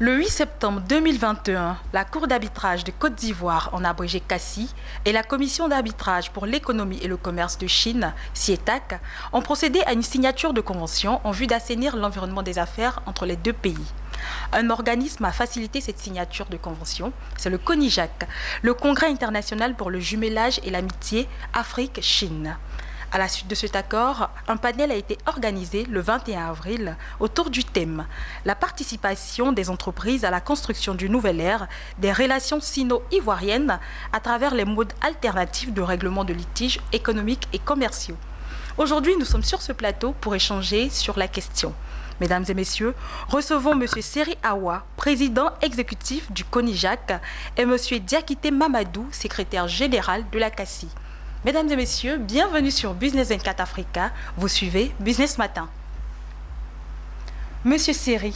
Le 8 septembre 2021, la Cour d'arbitrage de Côte d'Ivoire, en abrégé CACI, et la Commission d'arbitrage pour l'économie et le commerce de Chine, CIETAC, ont procédé à une signature de convention en vue d'assainir l'environnement des affaires entre les deux pays. Un organisme a facilité cette signature de convention, c'est le CONIJAC, le Congrès international pour le jumelage et l'amitié Afrique-Chine. À la suite de cet accord, un panel a été organisé le 21 avril autour du thème « La participation des entreprises à la construction d'une nouvelle ère des relations sino-ivoiriennes à travers les modes alternatifs de règlement de litiges économiques et commerciaux ». Aujourd'hui, nous sommes sur ce plateau pour échanger sur la question. Mesdames et messieurs, recevons M. Seri Awa, président exécutif du CONIJAC, et M. Diakité Mamadou, secrétaire général de la CACI. Mesdames et messieurs, bienvenue sur Business 24 Africa. Vous suivez Business Matin. Monsieur Seri,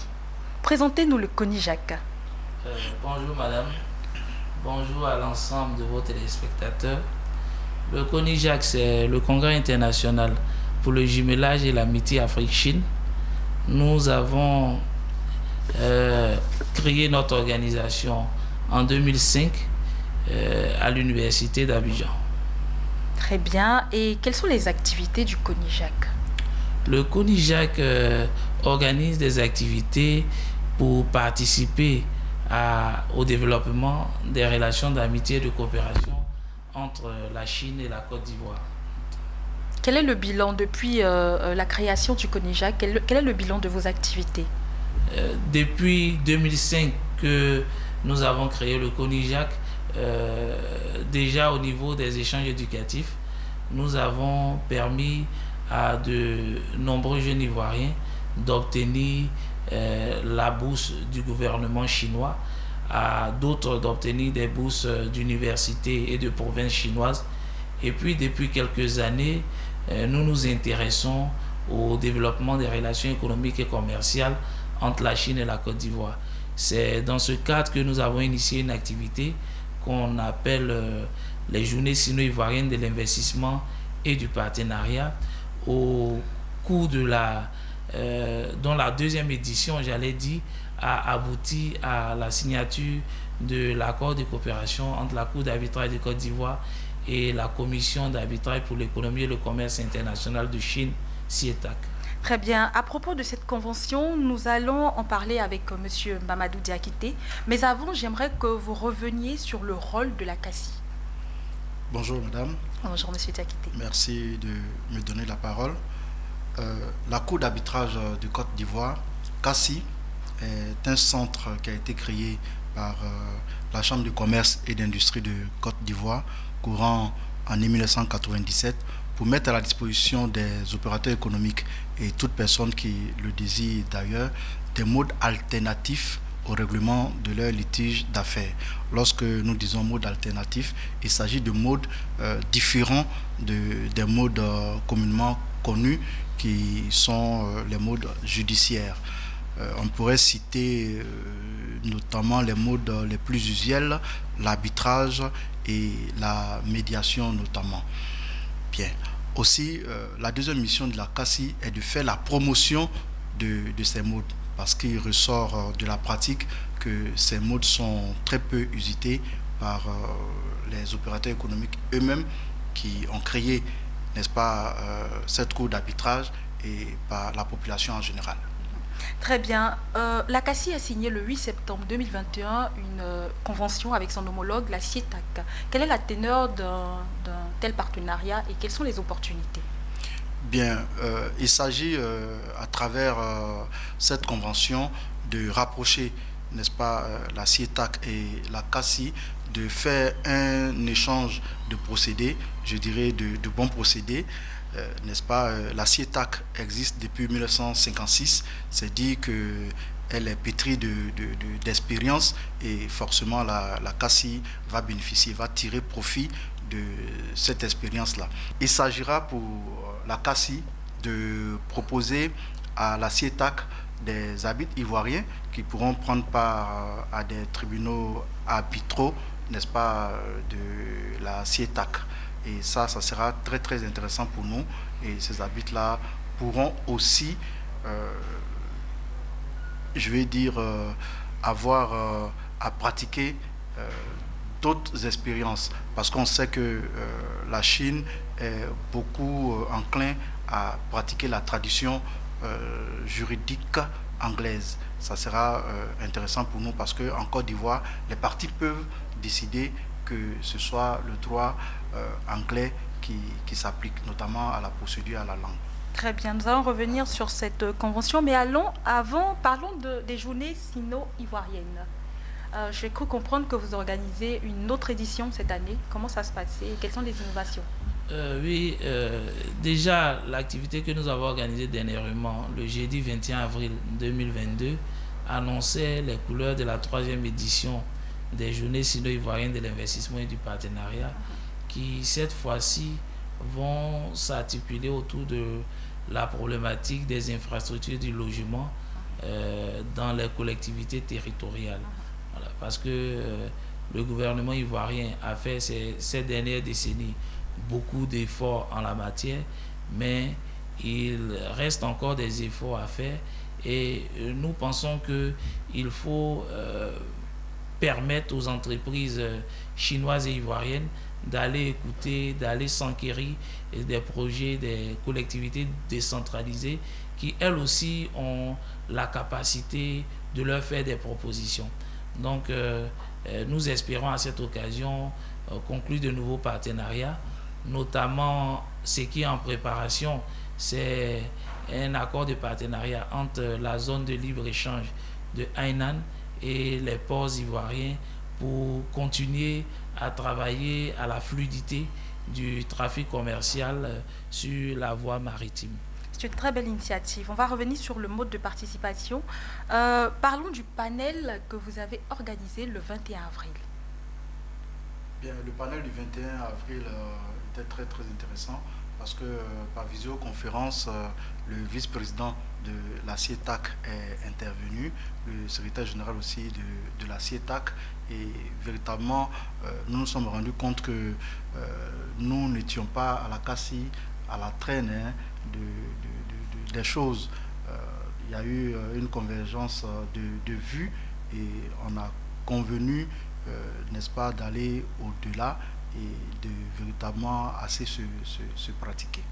présentez-nous le CONIJAC. Bonjour madame, bonjour à l'ensemble de vos téléspectateurs. Le CONIJAC, c'est le Congrès international pour le jumelage et l'amitié Afrique-Chine. Nous avons créé notre organisation en 2005 à l'université d'Abidjan. Très bien. Et quelles sont les activités du CONIJAC? Le CONIJAC organise des activités pour participer au développement des relations d'amitié et de coopération entre la Chine et la Côte d'Ivoire. Quel est le bilan depuis la création du CONIJAC? Quel est le bilan de vos activités? Depuis 2005 que nous avons créé le CONIJAC, déjà au niveau des échanges éducatifs, nous avons permis à de nombreux jeunes Ivoiriens d'obtenir la bourse du gouvernement chinois, à d'autres d'obtenir des bourses d'universités et de provinces chinoises. Et puis depuis quelques années, nous nous intéressons au développement des relations économiques et commerciales entre la Chine et la Côte d'Ivoire. C'est dans ce cadre que nous avons initié une activité qu'on appelle les journées sino-ivoiriennes de l'investissement et du partenariat, au cours de dont la deuxième édition, j'allais dire, a abouti à la signature de l'accord de coopération entre la Cour d'arbitrage de Côte d'Ivoire et la Commission d'arbitrage pour l'économie et le commerce international de Chine, CIETAC. Très bien. À propos de cette convention, nous allons en parler avec M. Mamadou Diakité. Mais avant, j'aimerais que vous reveniez sur le rôle de la CACI. Bonjour madame. Bonjour M. Diakité. Merci de me donner la parole. La Cour d'arbitrage de Côte d'Ivoire, CACI, est un centre qui a été créé par la Chambre de commerce et d'industrie de Côte d'Ivoire courant en 1997 pour mettre à la disposition des opérateurs économiques et toute personne qui le désire d'ailleurs des modes alternatifs au règlement de leur litige d'affaires. Lorsque nous disons mode alternatif, il s'agit de modes différents des modes communément connus qui sont les modes judiciaires. On pourrait citer notamment les modes les plus usuels, l'arbitrage et la médiation notamment. Bien. Aussi, la deuxième mission de la CACI est de faire la promotion de ces modes parce qu'il ressort de la pratique que ces modes sont très peu usités par les opérateurs économiques eux-mêmes qui ont créé, n'est-ce pas, cette cour d'arbitrage et par la population en général. Très bien. La CACI a signé le 8 septembre 2021 une convention avec son homologue, la CIETAC. Quelle est la teneur d'un tel partenariat et quelles sont les opportunités? Bien, il s'agit à travers cette convention de rapprocher, n'est-ce pas, la CIETAC et la CACI, de faire un échange de procédés, je dirais de bons procédés. N'est-ce pas, la CIETAC existe depuis 1956, c'est dire qu'elle est pétrie d'expérience et forcément la CACI va bénéficier, va tirer profit de cette expérience-là. Il s'agira pour la CACI de proposer à la CIETAC des arbitres ivoiriens qui pourront prendre part à des tribunaux arbitraux, n'est-ce pas, de la CIETAC. Et ça sera très très intéressant pour nous. Et ces arbitres-là pourront aussi, je vais dire, avoir à pratiquer d'autres expériences, parce qu'on sait que la Chine est beaucoup enclin à pratiquer la tradition juridique anglaise. Ça sera intéressant pour nous parce qu'en Côte d'Ivoire, les parties peuvent décider que ce soit le droit anglais qui s'applique, notamment à la procédure, à la langue. Très bien, nous allons revenir sur cette convention, mais parlons des journées sino-ivoiriennes. J'ai cru comprendre que vous organisez une autre édition cette année. Comment ça se passe et quelles sont les innovations? Oui, déjà l'activité que nous avons organisée dernièrement, le jeudi 21 avril 2022, annonçait les couleurs de la 3e édition des journées sino-ivoiriennes de l'investissement et du partenariat, qui cette fois-ci vont s'articuler autour de la problématique des infrastructures du logement dans les collectivités territoriales. Voilà, parce que le gouvernement ivoirien a fait ces dernières décennies beaucoup d'efforts en la matière, mais il reste encore des efforts à faire et nous pensons qu'il faut permettre aux entreprises chinoises et ivoiriennes d'aller écouter, d'aller s'enquérir des projets des collectivités décentralisées qui, elles aussi, ont la capacité de leur faire des propositions. Donc, nous espérons à cette occasion conclure de nouveaux partenariats, notamment ce qui est en préparation, c'est un accord de partenariat entre la zone de libre-échange de Hainan et les ports ivoiriens pour continuer à travailler à la fluidité du trafic commercial sur la voie maritime. C'est une très belle initiative. On va revenir sur le mode de participation. Parlons du panel que vous avez organisé le 21 avril. Bien, le panel du 21 avril était très intéressant parce que par visioconférence, le vice-président de la CIETAC est intervenu, le secrétaire général aussi de la CIETAC, et véritablement nous nous sommes rendus compte que nous n'étions pas à la CACI, à la traîne des choses. Il y a eu une convergence de vues et on a convenu, n'est-ce pas, d'aller au-delà et de véritablement assez se pratiquer.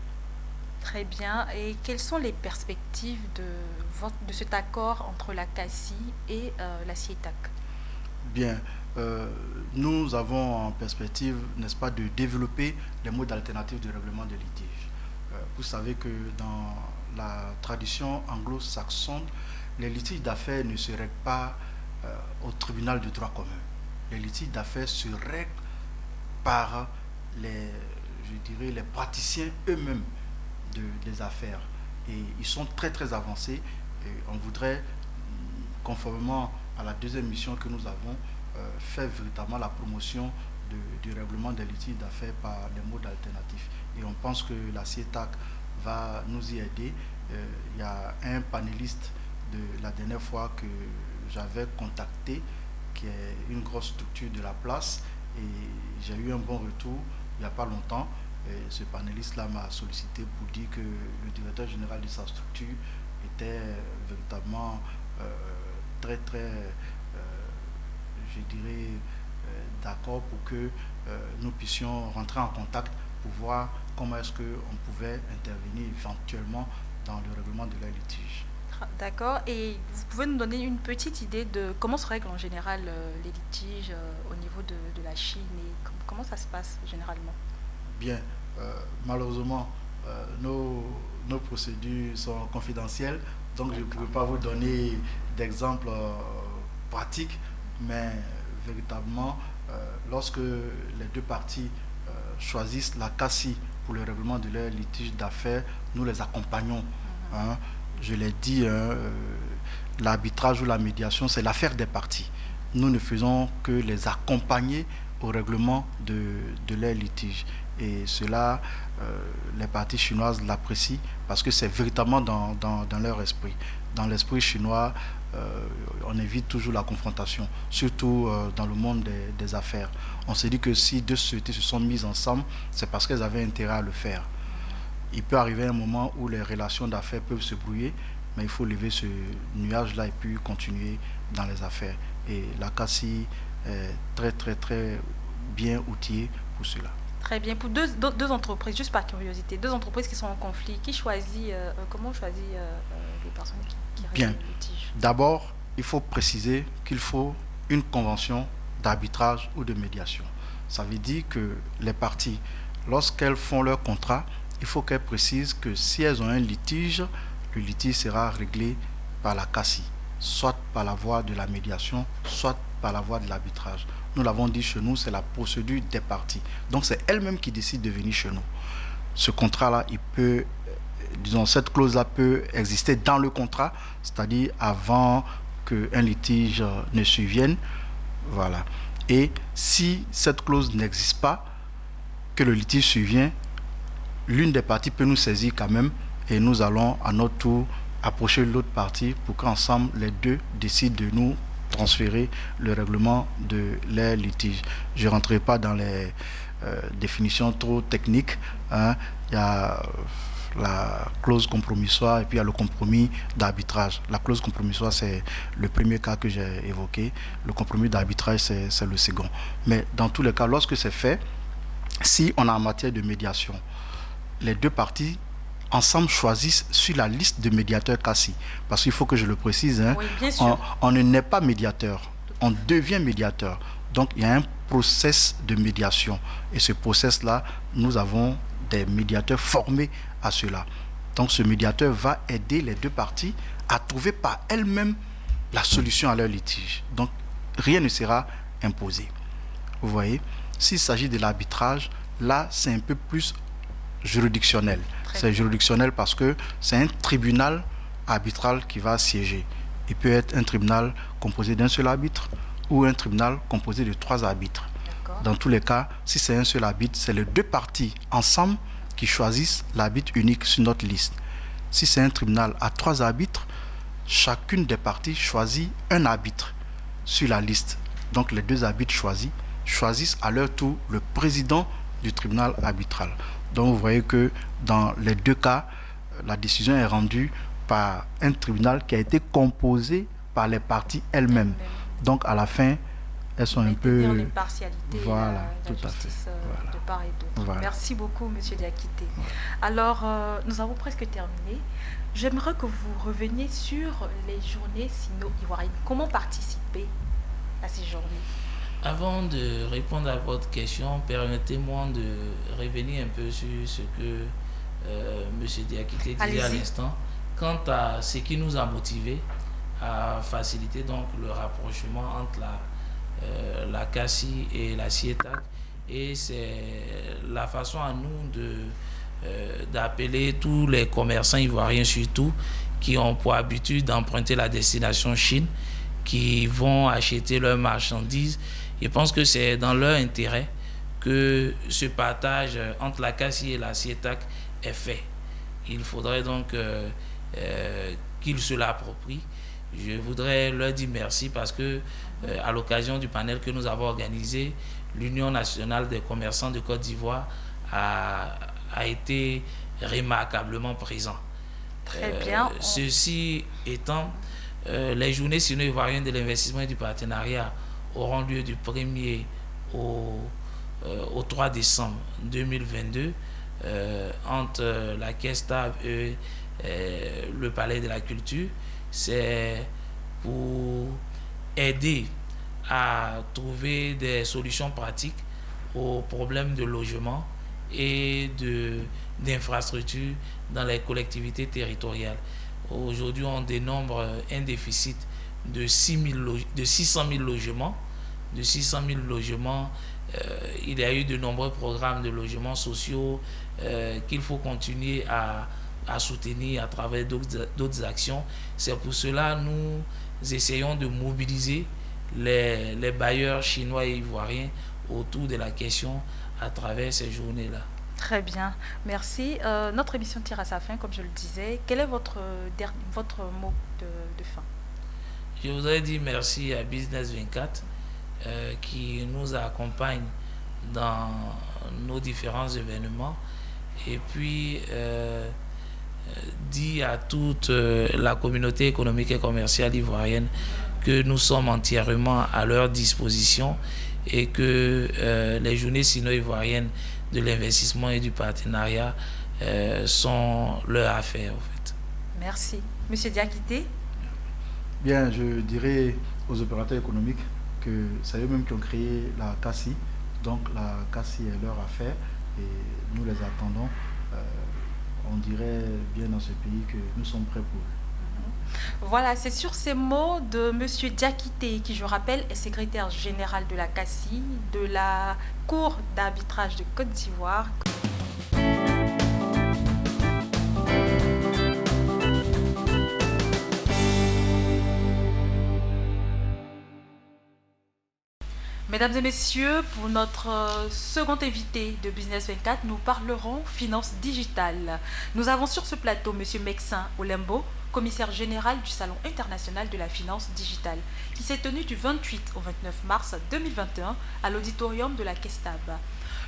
Très bien. Et quelles sont les perspectives de cet accord entre la CACI et la CIETAC? Bien, nous avons en perspective, n'est-ce pas, de développer les modes alternatifs de règlement des litiges. Vous savez que dans la tradition anglo-saxonne, les litiges d'affaires ne se règlent pas au tribunal de droit commun. Les litiges d'affaires se règlent par les praticiens eux-mêmes des affaires. Et ils sont très avancés. Et on voudrait, conformément à la deuxième mission que nous avons, faire véritablement la promotion du règlement des litiges d'affaires par les modes alternatifs. Et on pense que la CIETAC va nous y aider. Il y a un panéliste de la dernière fois que j'avais contacté, qui est une grosse structure de la place, et j'ai eu un bon retour il n'y a pas longtemps. Et ce panéliste-là m'a sollicité pour dire que le directeur général de sa structure était véritablement d'accord pour que nous puissions rentrer en contact pour voir comment est-ce qu'on pouvait intervenir éventuellement dans le règlement de la litige. D'accord. Et vous pouvez nous donner une petite idée de comment se règlent en général les litiges au niveau de la Chine et comment ça se passe généralement? Bien, malheureusement, nos procédures sont confidentielles, donc je ne peux pas vous donner d'exemples pratiques, mais véritablement, lorsque les deux parties choisissent la CACI pour le règlement de leur litige d'affaires, nous les accompagnons. Hein. Je l'ai dit, l'arbitrage ou la médiation, c'est l'affaire des parties. Nous ne faisons que les accompagner au règlement de leur litige. Et cela, les parties chinoises l'apprécient parce que c'est véritablement dans leur esprit. Dans l'esprit chinois, on évite toujours la confrontation, surtout dans le monde des affaires. On se dit que si deux sociétés se sont mises ensemble, c'est parce qu'elles avaient intérêt à le faire. Il peut arriver un moment où les relations d'affaires peuvent se brouiller mais il faut lever ce nuage-là et puis continuer dans les affaires. Et la CACI est très, très, très bien outillée pour cela. Très bien. Pour deux entreprises, juste par curiosité, deux entreprises qui sont en conflit, comment on choisit les personnes qui règlent le litige? D'abord, il faut préciser qu'il faut une convention d'arbitrage ou de médiation. Ça veut dire que les parties, lorsqu'elles font leur contrat, il faut qu'elles précisent que si elles ont un litige, le litige sera réglé par la CACI, soit par la voie de la médiation, soit par la voie de l'arbitrage. Nous l'avons dit chez nous, c'est la procédure des parties. Donc c'est elles-mêmes qui décident de venir chez nous. Ce contrat-là, cette clause-là peut exister dans le contrat, c'est-à-dire avant qu'un litige ne survienne. Voilà. Et si cette clause n'existe pas, que le litige survient, l'une des parties peut nous saisir quand même et nous allons à notre tour approcher l'autre partie pour qu'ensemble les deux décident de nous transférer le règlement de leur litige. Je ne rentrerai pas dans les définitions trop techniques. Il y a la clause compromissoire et puis il y a le compromis d'arbitrage. La clause compromissoire, c'est le premier cas que j'ai évoqué. Le compromis d'arbitrage, c'est le second. Mais dans tous les cas, lorsque c'est fait, si on a en matière de médiation, les deux parties ensemble choisissent sur la liste de médiateurs CACI. Parce qu'il faut que je le précise, oui, bien sûr. On ne naît pas médiateur, on devient médiateur. Donc il y a un process de médiation. Et ce process-là, nous avons des médiateurs formés à cela. Donc ce médiateur va aider les deux parties à trouver par elles-mêmes la solution à leur litige. Donc rien ne sera imposé. Vous voyez, s'il s'agit de l'arbitrage, là c'est un peu plus juridictionnel. C'est juridictionnel parce que c'est un tribunal arbitral qui va siéger. Il peut être un tribunal composé d'un seul arbitre ou un tribunal composé de 3 arbitres. Dans tous les cas, si c'est un seul arbitre, c'est les deux parties ensemble qui choisissent l'arbitre unique sur notre liste. Si c'est un tribunal à 3 arbitres, chacune des parties choisit un arbitre sur la liste. Donc les 2 arbitres choisissent à leur tour le président du tribunal arbitral. Donc vous voyez que dans les 2 cas, la décision est rendue par un tribunal qui a été composé par les parties elles-mêmes. Donc à la fin, elles sont un peu... l'impartialité, voilà, la tout à fait. justice Voilà. de part et d'autre. Voilà. Merci beaucoup, M. Diakité. Voilà. Alors, nous avons presque terminé. J'aimerais que vous reveniez sur les journées sino-ivoiriennes. Comment participer à ces journées? Avant de répondre à votre question, permettez-moi de revenir un peu sur ce que M. Diakité disait à l'instant. Quant à ce qui nous a motivés à faciliter donc le rapprochement entre la CACI et la CIETAC, et c'est la façon à nous d'appeler tous les commerçants ivoiriens surtout qui ont pour habitude d'emprunter la destination Chine, qui vont acheter leurs marchandises. Je pense que c'est dans leur intérêt que ce partage entre la CACI et la CIETAC est fait. Il faudrait donc qu'ils se l'approprient. Je voudrais leur dire merci parce que à l'occasion du panel que nous avons organisé, l'Union nationale des commerçants de Côte d'Ivoire a été remarquablement présent. Très bien. Ceci étant, les journées sino-ivoiriennes de l'investissement et du partenariat auront lieu du 1er au 3 décembre 2022 entre la Caisse Table et le Palais de la Culture. C'est pour aider à trouver des solutions pratiques aux problèmes de logement et d'infrastructures dans les collectivités territoriales. Aujourd'hui, on dénombre un déficit de 600 000 logements. De 600 000 logements, il y a eu de nombreux programmes de logements sociaux qu'il faut continuer à soutenir à travers d'autres actions. C'est pour cela que nous essayons de mobiliser les bailleurs chinois et ivoiriens autour de la question à travers ces journées-là. Très bien, merci. Notre émission tire à sa fin, comme je le disais. Quel est votre mot de fin? Je voudrais dire merci à Business 24 qui nous accompagne dans nos différents événements. Et puis, dit à toute la communauté économique et commerciale ivoirienne que nous sommes entièrement à leur disposition et que les journées sino-ivoiriennes de l'investissement et du partenariat sont leur affaire, en fait. Merci. Monsieur Diakité? Bien, je dirais aux opérateurs économiques que c'est eux-mêmes qui ont créé la CACI. Donc la CACI est leur affaire et nous les attendons. On dirait bien dans ce pays que nous sommes prêts pour eux. Voilà, c'est sur ces mots de Monsieur Diakité, qui je rappelle est secrétaire général de la CACI, de la Cour d'arbitrage de Côte d'Ivoire. Mesdames et messieurs, pour notre second invité de Business 24, nous parlerons finances digitales. Nous avons sur ce plateau M. Meksin Olembo, commissaire général du Salon international de la finance digitale, qui s'est tenu du 28 au 29 mars 2021 à l'auditorium de la Kestab.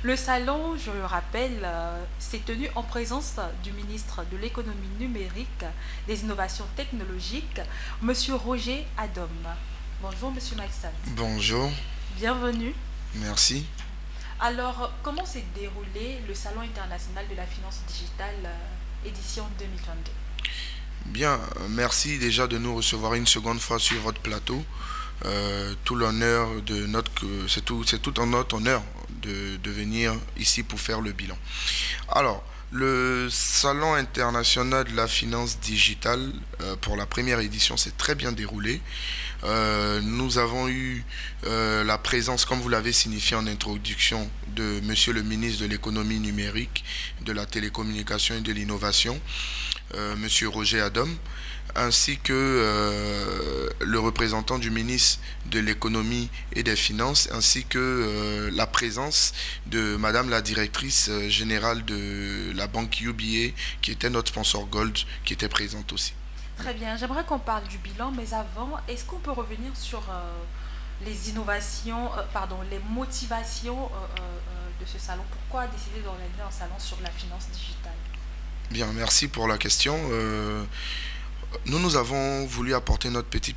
Le salon, je le rappelle, s'est tenu en présence du ministre de l'économie numérique, des innovations technologiques, M. Roger Adom. Bonjour M. Meksin. Bonjour. Bienvenue. Merci. Alors, comment s'est déroulé le Salon international de la finance digitale édition 2022? Bien, merci déjà de nous recevoir une seconde fois sur votre plateau. Tout l'honneur de c'est tout en notre honneur de venir ici pour faire le bilan. Alors, le Salon international de la finance digitale pour la première édition s'est très bien déroulé. Nous avons eu la présence, comme vous l'avez signifié en introduction, de Monsieur le ministre de l'économie numérique, de la télécommunication et de l'innovation, Monsieur Roger Adom, ainsi que le représentant du ministre de l'économie et des finances, ainsi que la présence de Madame la directrice générale de la banque UBA, qui était notre sponsor Gold, qui était présente aussi. Très bien, j'aimerais qu'on parle du bilan, mais avant, est-ce qu'on peut revenir sur les innovations, les motivations de ce salon? Pourquoi décider d'organiser un salon sur la finance digitale? Bien, merci pour la question. Nous avons voulu apporter notre petite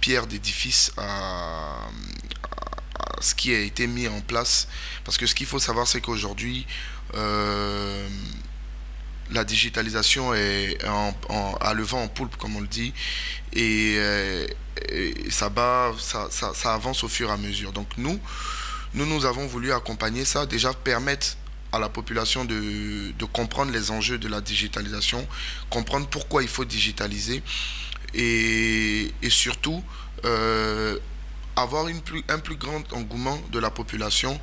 pierre d'édifice à ce qui a été mis en place, parce que ce qu'il faut savoir, c'est qu'aujourd'hui, la digitalisation est à le vent en poupe, comme on le dit, et ça avance au fur et à mesure. Donc nous avons voulu accompagner ça, déjà permettre à la population de comprendre les enjeux de la digitalisation, comprendre pourquoi il faut digitaliser, et surtout avoir un plus grand engouement de la population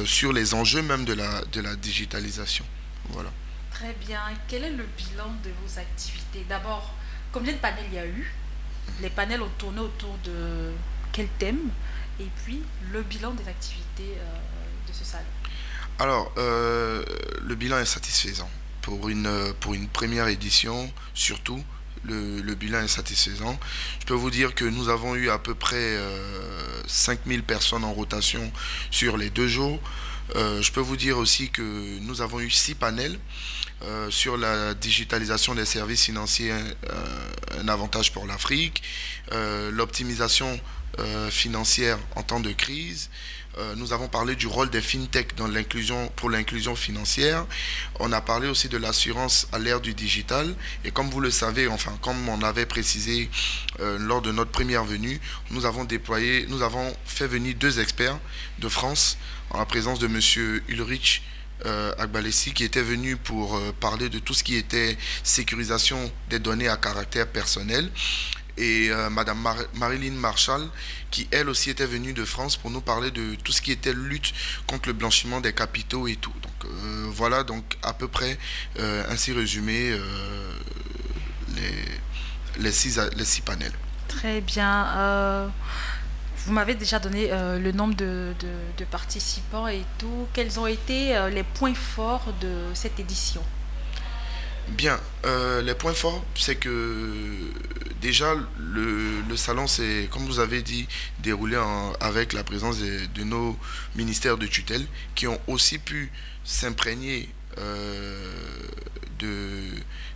sur les enjeux même de la digitalisation. Voilà. Très bien. Quel est le bilan de vos activités? D'abord, combien de panels il y a eu? Les panels ont tourné autour de quel thème? Et puis, le bilan des activités de ce salon. Alors, le bilan est satisfaisant. Pour une première édition, surtout, le bilan est satisfaisant. Je peux vous dire que nous avons eu à peu près 5000 personnes en rotation sur les 2 jours. Je peux vous dire aussi que nous avons eu 6 panels sur la digitalisation des services financiers, un avantage pour l'Afrique, l'optimisation financière en temps de crise. Nous avons parlé du rôle des fintech pour l'inclusion financière. On a parlé aussi de l'assurance à l'ère du digital. Et comme vous le savez, comme on avait précisé lors de notre première venue, nous avons fait venir 2 experts de France en la présence de M. Ulrich Agbalessi, qui était venu pour parler de tout ce qui était sécurisation des données à caractère personnel, et Madame Marilyn Marshall, qui elle aussi était venue de France pour nous parler de tout ce qui était lutte contre le blanchiment des capitaux et tout. Donc voilà, donc à peu près ainsi résumé les 6 panels. Très bien. Vous m'avez déjà donné le nombre de participants et tout. Quels ont été les points forts de cette édition? Bien, les points forts, c'est que déjà le salon s'est, comme vous avez dit, déroulé avec la présence de nos ministères de tutelle, qui ont aussi pu s'imprégner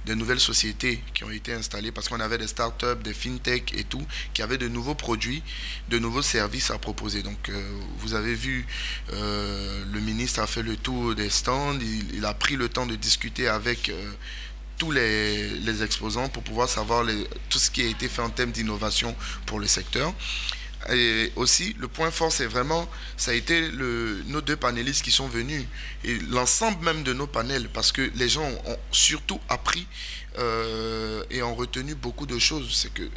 des nouvelles sociétés qui ont été installées, parce qu'on avait des startups, des fintech et tout, qui avaient de nouveaux produits, de nouveaux services à proposer. Donc vous avez vu, le ministre a fait le tour des stands, il a pris le temps de discuter avec tous les exposants pour pouvoir savoir tout ce qui a été fait en termes d'innovation pour le secteur. Et aussi, le point fort, c'est vraiment, ça a été nos deux panélistes qui sont venus, et l'ensemble même de nos panels, parce que les gens ont surtout appris et ont retenu beaucoup de choses. C'est que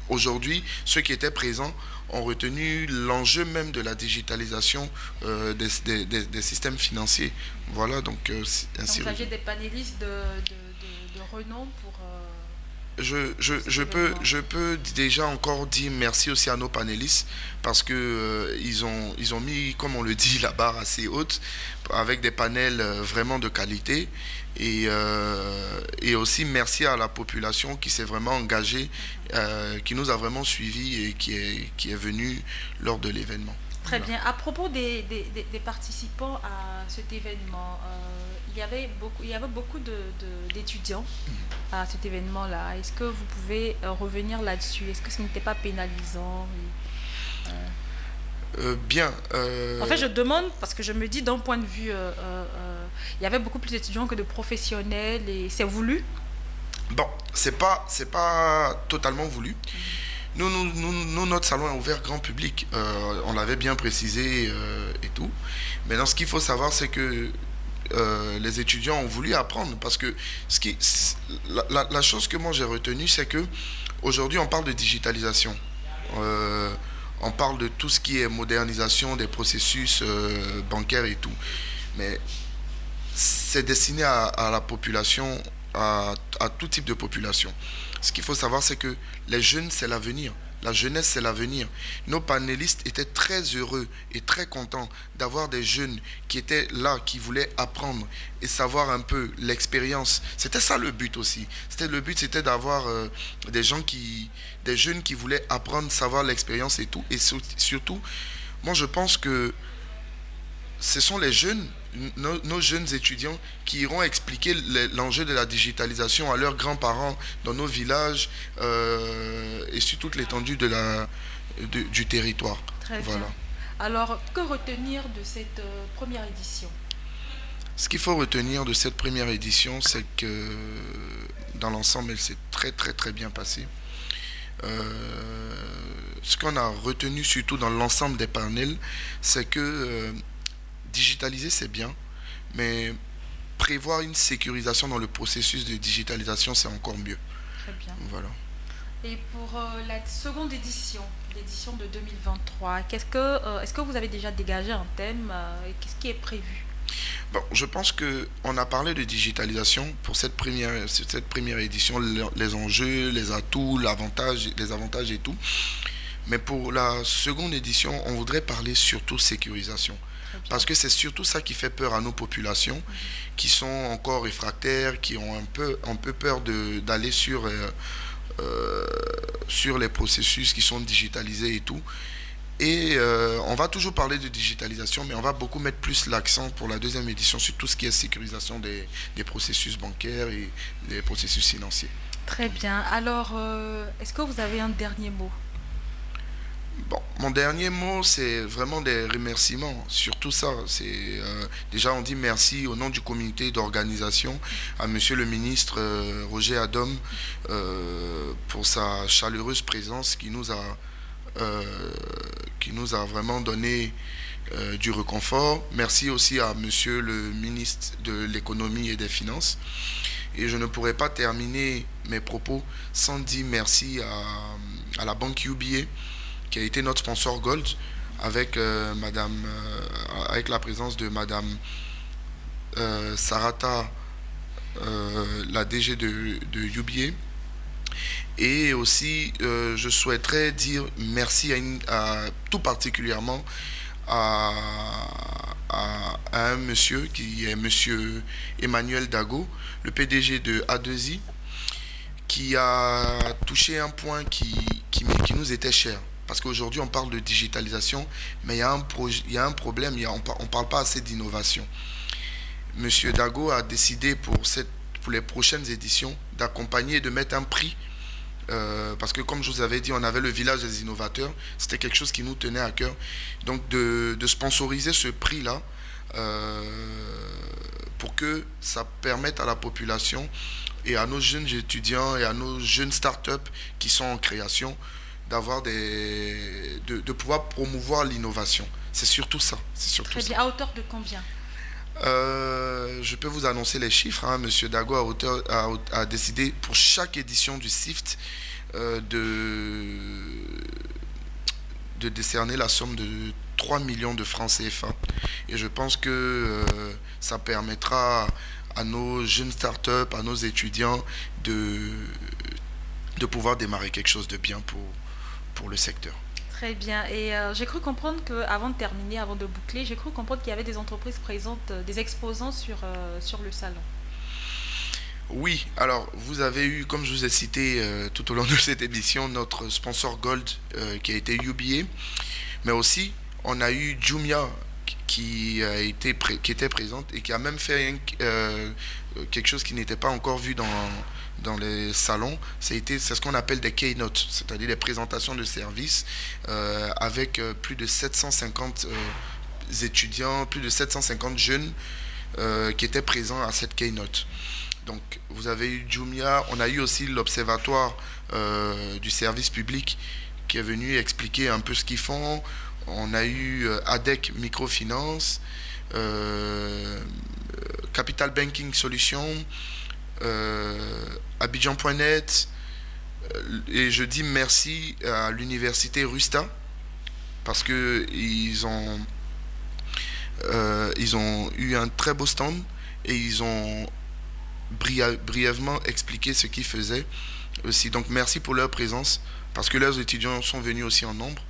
aujourd'hui, ceux qui étaient présents ont retenu l'enjeu même de la digitalisation des systèmes financiers. Voilà, donc ainsi. Vous aviez des panélistes de renom pour... Je peux déjà encore dire merci aussi à nos panélistes, parce que ils ont mis, comme on le dit, la barre assez haute, avec des panels vraiment de qualité, et aussi merci à la population qui s'est vraiment engagée, qui nous a vraiment suivis et qui est venue lors de l'événement. Très bien. À propos des participants à cet événement, il y avait beaucoup d'étudiants à cet événement-là. Est-ce que vous pouvez revenir là-dessus? Est-ce que ce n'était pas pénalisant? Bien. En fait, je demande parce que je me dis, d'un point de vue, il y avait beaucoup plus d'étudiants que de professionnels, et c'est voulu? Bon, c'est pas totalement voulu. Nous, notre salon est ouvert grand public. On l'avait bien précisé et tout. Maintenant, ce qu'il faut savoir, c'est que les étudiants ont voulu apprendre, parce que la chose que moi j'ai retenue, c'est que aujourd'hui on parle de digitalisation, on parle de tout ce qui est modernisation des processus bancaires et tout, mais c'est destiné à la population, à tout type de population. Ce qu'il faut savoir, c'est que les jeunes, c'est l'avenir. La jeunesse, c'est l'avenir. Nos panélistes étaient très heureux et très contents d'avoir des jeunes qui étaient là, qui voulaient apprendre et savoir un peu l'expérience. C'était ça le but aussi. Le but, c'était d'avoir des jeunes qui voulaient apprendre, savoir l'expérience et tout. Et surtout, moi, je pense que ce sont les jeunes, nos jeunes étudiants, qui iront expliquer l'enjeu de la digitalisation à leurs grands-parents dans nos villages et sur toute l'étendue du territoire. Très voilà. bien. Alors, que retenir de cette première édition? Ce qu'il faut retenir de cette première édition, c'est que dans l'ensemble, elle s'est très très très bien passée. Ce qu'on a retenu surtout dans l'ensemble des panels, c'est que digitaliser, c'est bien, mais prévoir une sécurisation dans le processus de digitalisation, c'est encore mieux. Très bien. Voilà. Et pour la seconde édition, l'édition de 2023, est-ce que vous avez déjà dégagé un thème et qu'est-ce qui est prévu? Bon, je pense qu'on a parlé de digitalisation pour cette première édition, les enjeux, les atouts, les avantages et tout. Mais pour la seconde édition, on voudrait parler surtout sécurisation. Parce que c'est surtout ça qui fait peur à nos populations qui sont encore réfractaires, qui ont un peu peur d'aller sur les processus qui sont digitalisés et tout. Et on va toujours parler de digitalisation, mais on va beaucoup mettre plus l'accent pour la deuxième édition sur tout ce qui est sécurisation des processus bancaires et des processus financiers. Très bien. Alors, est-ce que vous avez un dernier mot? Bon, mon dernier mot, c'est vraiment des remerciements. Surtout ça, c'est déjà on dit merci au nom du comité d'organisation à Monsieur le ministre Roger Adom pour sa chaleureuse présence qui nous a vraiment donné du réconfort. Merci aussi à Monsieur le ministre de l'économie et des finances. Et je ne pourrais pas terminer mes propos sans dire merci à la banque UBA, qui a été notre sponsor Gold, avec avec la présence de Madame Sarata, la DG de UBA. Et aussi, je souhaiterais dire merci tout particulièrement à un monsieur qui est Monsieur Emmanuel Dago, le PDG de A2I, qui a touché un point qui nous était cher. Parce qu'aujourd'hui, on parle de digitalisation, mais il y a un problème, on ne parle pas assez d'innovation. Monsieur Dago a décidé pour les prochaines éditions d'accompagner et de mettre un prix. Parce que comme je vous avais dit, on avait le village des innovateurs, c'était quelque chose qui nous tenait à cœur. Donc de sponsoriser ce prix-là pour que ça permette à la population et à nos jeunes étudiants et à nos jeunes startups qui sont en création d'avoir de pouvoir promouvoir l'innovation. C'est surtout ça. Très bien. À hauteur de combien? Je peux vous annoncer les chiffres. Monsieur Dago a décidé pour chaque édition du SIFT de décerner la somme de 3 millions de francs CFA. Et je pense que ça permettra à nos jeunes startups, à nos étudiants de pouvoir démarrer quelque chose de bien pour le secteur. Très bien. Et j'ai cru comprendre qu'avant de terminer, avant de boucler, j'ai cru comprendre qu'il y avait des entreprises présentes, des exposants sur le salon. Oui, alors vous avez eu, comme je vous ai cité tout au long de cette édition, notre sponsor Gold qui a été UBA, mais aussi on a eu Jumia qui était présente et qui a même fait quelque chose qui n'était pas encore vu dans les salons. C'est ce qu'on appelle des keynotes, c'est-à-dire des présentations de services avec plus de 750 étudiants, plus de 750 jeunes qui étaient présents à cette keynote. Donc vous avez eu Jumia, on a eu aussi l'observatoire du service public qui est venu expliquer un peu ce qu'ils font. On a eu ADEC Microfinance, Capital Banking Solutions, Abidjan.net, et je dis merci à l'université Rusta parce que ils ont eu un très beau stand et ils ont brièvement expliqué ce qu'ils faisaient aussi. Donc merci pour leur présence parce que leurs étudiants sont venus aussi en nombre.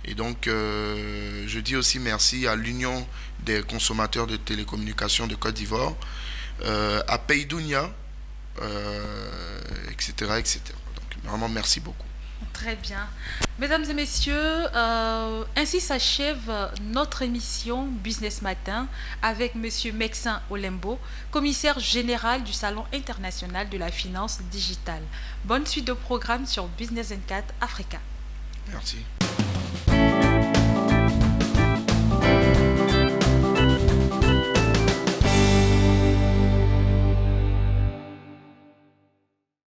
Et donc, je dis aussi merci à l'Union des consommateurs de télécommunications de Côte d'Ivoire, à Paydounia, etc., etc. Donc, vraiment, merci beaucoup. Très bien. Mesdames et messieurs, ainsi s'achève notre émission Business Matin avec Monsieur Meksin Olembo, commissaire général du Salon international de la finance digitale. Bonne suite de programme sur Business 24 Africa. Merci.